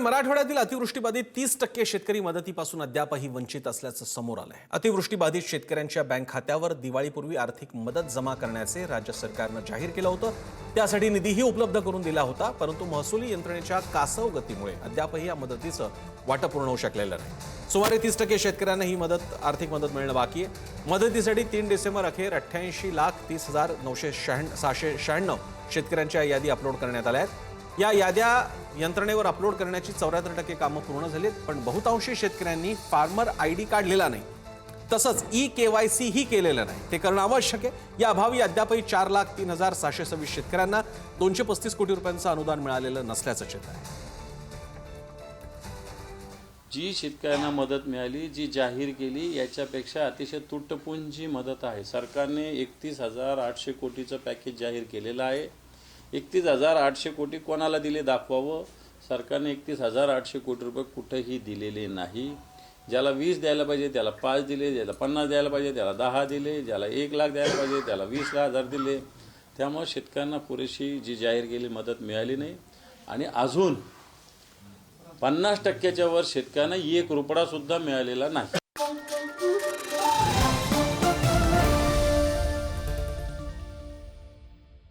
मराठवाड्यातील अतिवृष्टीबाधित 30% शेतकरी मदतीपासून अद्यापही वंचित असल्याचं समोर आलंय। अतिवृष्टीबाधित शेतकऱ्यांच्या बँक खात्यावर दिवाळीपूर्वी आर्थिक मदत जमा करण्याचे राज्य सरकारनं जाहीर केलं होतं। त्यासाठी निधीही उपलब्ध करून दिला होता, परंतु महसुली यंत्रणेच्या कासव गतीमुळे अद्यापही या मदतीचं वाटप पूर्ण होऊ शकलेलं नाही। सुमारे 30% शेतकऱ्यांना ही आर्थिक मदत मिळणं बाकी आहे। मदतीसाठी 3 डिसेंबर अखेर 88,30,996 शेतकऱ्यांच्या यादी अपलोड करण्यात आल्या आहेत। या याद्या यंत्रणेवर अपलोड करण्याची 74% कामं पूर्ण झालीत, पण बहुतांशी शेतकऱ्यांनी फार्मर आयडी काढलेला नाही, तसंच ई-केवायसी ही केलेलं नाही। ते करणं आवश्यक आहे। या अभावी अद्यापही 4,03,726 शेतकऱ्यांना 235 कोटी रुपयांचं अनुदान मिळालेलं नसल्याचं चित्र आहे। जी शेतकऱ्यांना मदत मिळाली, जी जाहीर केली, याच्यापेक्षा अतिशय तुटपुंजी मदत आहे। सरकारने 31,800 कोटीचं पॅकेज जाहीर केलेलं आहे। 31,800 कोटी कोणाला दिले दाखवावं। सरकारने 31,800 कोटी रुपये कुठेही दिलेले नाही। ज्याला 20 द्यायला पाहिजे त्याला 5 दिले, ज्याला 50 द्यायला पाहिजे त्याला 10 दिले, ज्याला 1 लाख द्यायला पाहिजे त्याला 20,000 दिले। त्यामुळे शेतकऱ्यांना पुरेशी जी जाहीर केलेली मदत मिळाली नाही आणि अजून 50%च्या वर शेतकऱ्यांना 1 रुपया सुद्धा मिळालेला नाही।